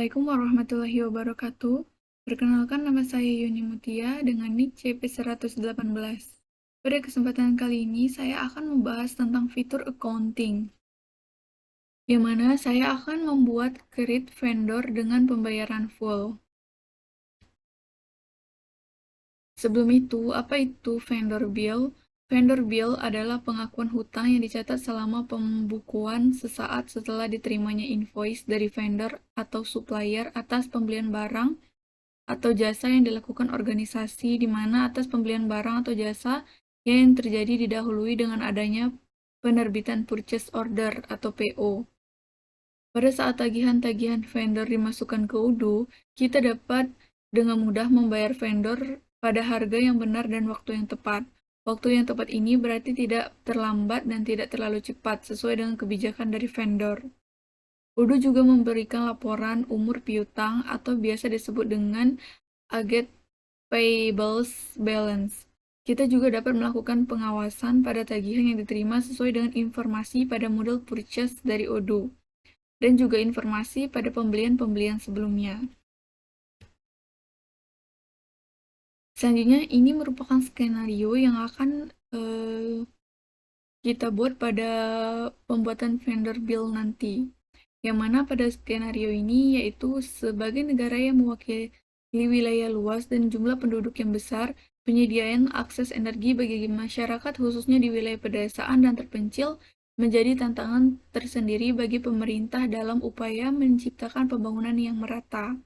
Assalamualaikum warahmatullahi wabarakatuh. Perkenalkan, nama saya Yuni Mutia dengan NIK CP118. Pada kesempatan kali ini, saya akan membahas tentang fitur accounting, yang mana saya akan membuat create vendor dengan pembayaran full. Sebelum itu, apa itu vendor bill? Vendor bill adalah pengakuan hutang yang dicatat selama pembukuan sesaat setelah diterimanya invoice dari vendor atau supplier atas pembelian barang atau jasa yang dilakukan organisasi di mana atas pembelian barang atau jasa yang terjadi didahului dengan adanya penerbitan purchase order atau PO. Pada saat tagihan-tagihan vendor dimasukkan ke UDU, kita dapat dengan mudah membayar vendor pada harga yang benar dan waktu yang tepat. Waktu yang tepat ini berarti tidak terlambat dan tidak terlalu cepat sesuai dengan kebijakan dari vendor. UDU juga memberikan laporan umur piutang atau biasa disebut dengan Aged Payables Balance. Kita juga dapat melakukan pengawasan pada tagihan yang diterima sesuai dengan informasi pada model purchase dari ODO, dan juga informasi pada pembelian-pembelian sebelumnya. Selanjutnya, ini merupakan skenario yang akan kita buat pada pembuatan vendor bill nanti. Yang mana pada skenario ini yaitu sebagai negara yang mewakili wilayah luas dan jumlah penduduk yang besar, penyediaan akses energi bagi masyarakat khususnya di wilayah pedesaan dan terpencil menjadi tantangan tersendiri bagi pemerintah dalam upaya menciptakan pembangunan yang merata.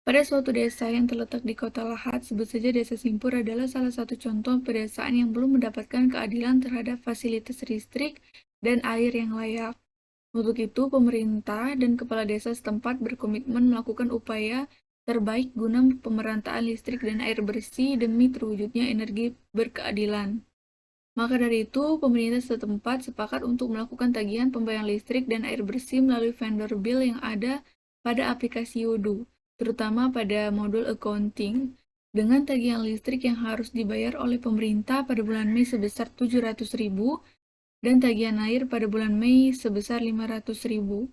Pada suatu desa yang terletak di kota Lahat, sebut saja Desa Simpur adalah salah satu contoh pedesaan yang belum mendapatkan keadilan terhadap fasilitas listrik dan air yang layak. Untuk itu, pemerintah dan kepala desa setempat berkomitmen melakukan upaya terbaik guna pemerataan listrik dan air bersih demi terwujudnya energi berkeadilan. Maka dari itu, pemerintah setempat sepakat untuk melakukan tagihan pembayaran listrik dan air bersih melalui vendor bill yang ada pada aplikasi Yudu, terutama pada modul accounting, dengan tagihan listrik yang harus dibayar oleh pemerintah pada bulan Mei sebesar 700.000 dan tagihan air pada bulan Mei sebesar 500.000.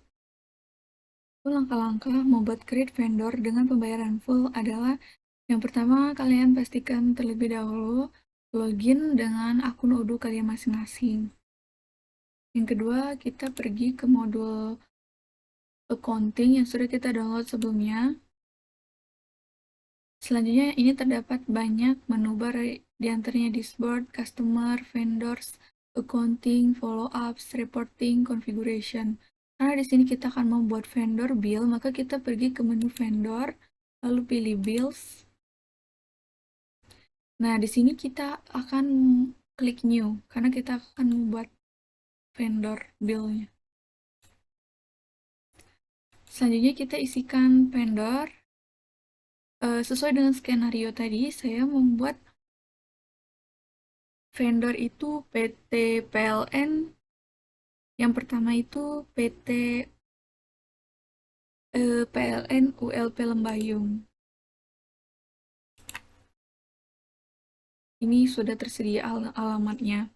Langkah-langkah membuat create vendor dengan pembayaran full adalah: yang pertama, kalian pastikan terlebih dahulu login dengan akun UDU kalian masing-masing. Yang kedua, kita pergi ke modul accounting yang sudah kita download sebelumnya. Selanjutnya, ini terdapat banyak menu bar, diantaranya dashboard, customer, vendors, accounting, follow-ups, reporting, configuration. Karena di sini kita akan membuat vendor bill, maka kita pergi ke menu vendor, lalu pilih bills. Nah, di sini kita akan klik new, karena kita akan membuat vendor bill-nya. Selanjutnya kita isikan vendor. Sesuai dengan skenario tadi, saya membuat vendor itu PT PLN. Yang pertama itu PT PLN ULP Lembayung. Ini sudah tersedia alamatnya.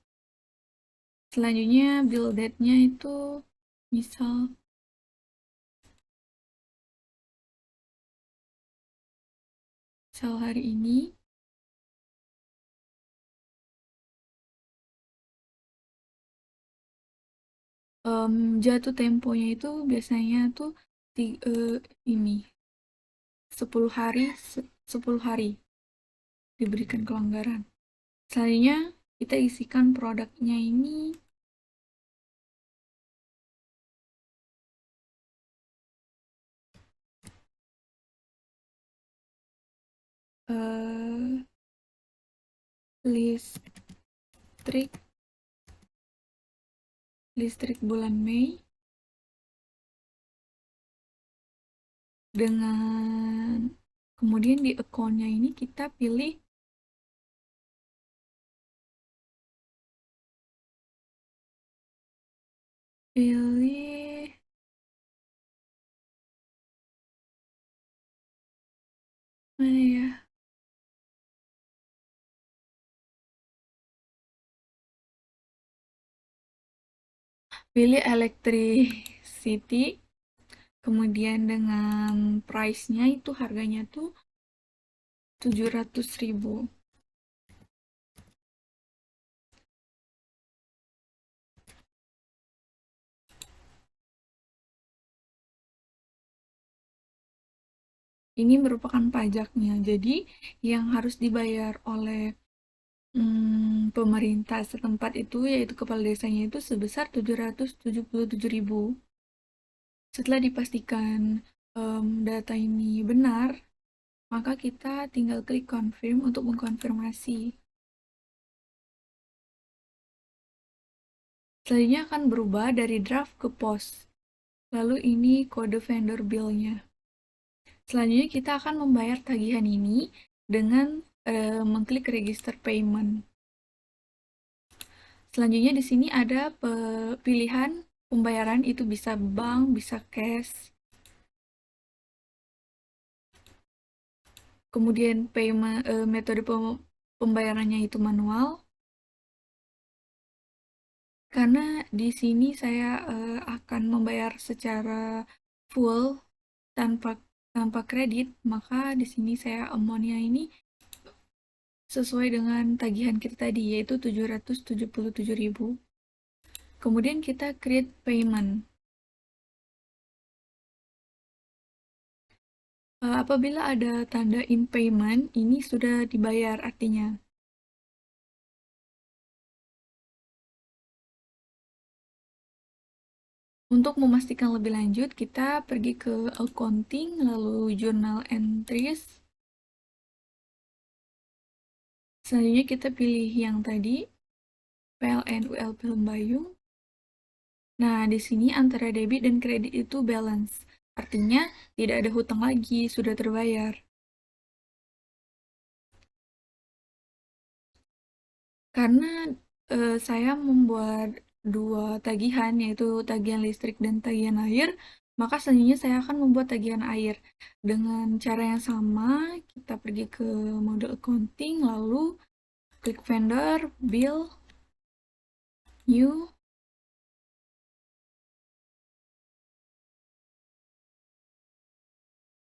Selanjutnya bill date-nya itu misal hari ini. Jatuh temponya itu biasanya tuh ini 10 hari 10 hari diberikan kelonggaran. Selanjutnya kita isikan produknya ini. Listrik bulan Mei dengan kemudian di akunnya ini kita pilih mana ya, pilih electricity, Kemudian dengan price-nya itu harganya tuh 700.000. Ini merupakan pajaknya. Jadi yang harus dibayar oleh pemerintah setempat itu, yaitu kepala desanya itu sebesar 777.000. Setelah dipastikan data ini benar, maka kita tinggal klik confirm untuk mengkonfirmasi. Selanjutnya akan berubah dari draft ke post. Lalu ini kode vendor bill-nya. Selanjutnya kita akan membayar tagihan ini dengan mengklik register payment. Selanjutnya di sini ada pilihan pembayaran, itu bisa bank, bisa cash. Kemudian metode pembayarannya itu manual. Karena di sini saya akan membayar secara full tanpa kredit, maka di sini saya amount-nya ini sesuai dengan tagihan kita tadi, yaitu 777.000. Kemudian kita create payment. Apabila ada tanda in payment, ini sudah dibayar artinya. Untuk memastikan lebih lanjut, kita pergi ke accounting, lalu journal entries. Selanjutnya kita pilih yang tadi, PLN ULP Lembayung. Nah, di sini antara debit dan kredit itu balance. Artinya tidak ada hutang lagi, sudah terbayar. Karena saya membuat dua tagihan, yaitu tagihan listrik dan tagihan air, maka selanjutnya saya akan membuat tagihan air. Dengan cara yang sama, kita pergi ke mode accounting, lalu klik vendor, bill, new.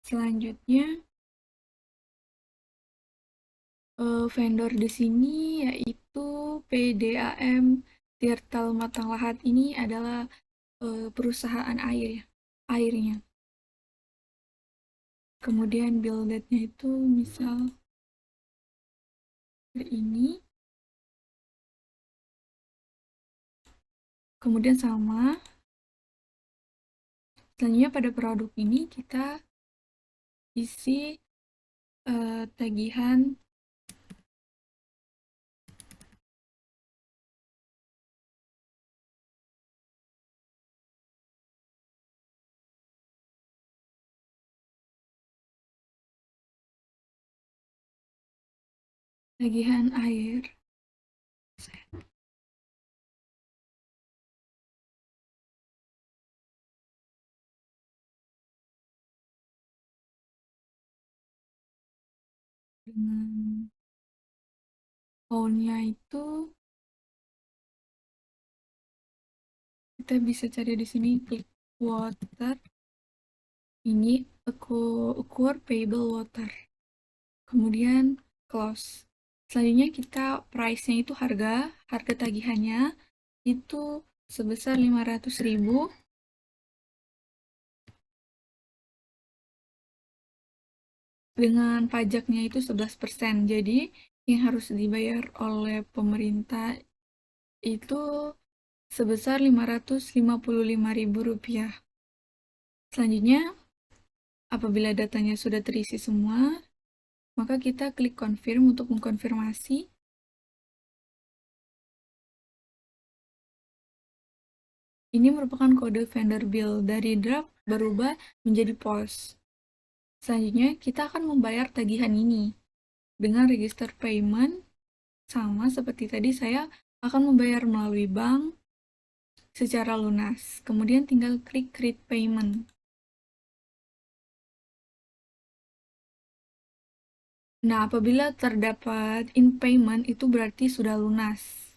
Selanjutnya, vendor di sini yaitu PDAM Tirtal Matang Lahat. Ini adalah perusahaan airnya. Kemudian bill date-nya itu misal ini. Kemudian sama. Selanjutnya pada produk ini kita isi tagihan air. Dengan phone-nya itu kita bisa cari di sini, klik water. Ini acquire payable water. Kemudian close. Selanjutnya kita price-nya itu harga tagihannya itu sebesar 500.000. Dengan pajaknya itu 11%. Jadi yang harus dibayar oleh pemerintah itu sebesar 555.000 rupiah. Selanjutnya, apabila datanya sudah terisi semua, maka kita klik confirm untuk mengkonfirmasi. Ini merupakan kode vendor bill, dari draft berubah menjadi POS. Selanjutnya, kita akan membayar tagihan ini dengan register payment. Sama seperti tadi, saya akan membayar melalui bank secara lunas. Kemudian tinggal klik create payment. Nah, apabila terdapat in payment, itu berarti sudah lunas.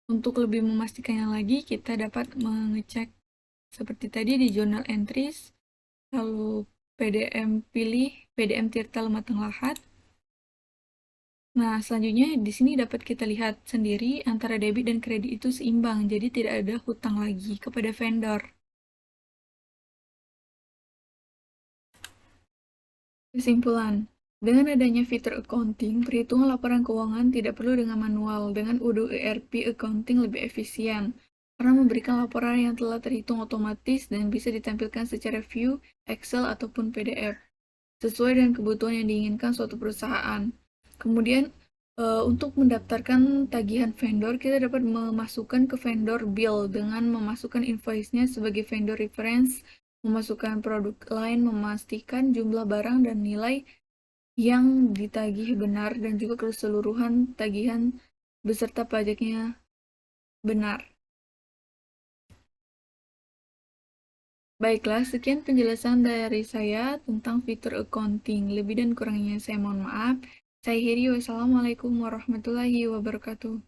Untuk lebih memastikannya lagi, kita dapat mengecek seperti tadi di journal entries, lalu PDM pilih, PDM Tirta Lematang Lahat. Nah, selanjutnya di sini dapat kita lihat sendiri antara debit dan kredit itu seimbang, jadi tidak ada hutang lagi kepada vendor. Kesimpulan, dengan adanya fitur accounting, perhitungan laporan keuangan tidak perlu dengan manual. Dengan Odoo ERP, accounting lebih efisien karena memberikan laporan yang telah terhitung otomatis dan bisa ditampilkan secara view, Excel, ataupun PDF, sesuai dengan kebutuhan yang diinginkan suatu perusahaan. Kemudian, untuk mendaftarkan tagihan vendor, kita dapat memasukkan ke vendor bill dengan memasukkan invoice-nya sebagai vendor reference, memasukkan produk lain, memastikan jumlah barang dan nilai yang ditagih benar, dan juga keseluruhan tagihan beserta pajaknya benar. Baiklah, sekian penjelasan dari saya tentang fitur accounting. Lebih dan kurangnya saya mohon maaf. Saya Heri, wassalamualaikum warahmatullahi wabarakatuh.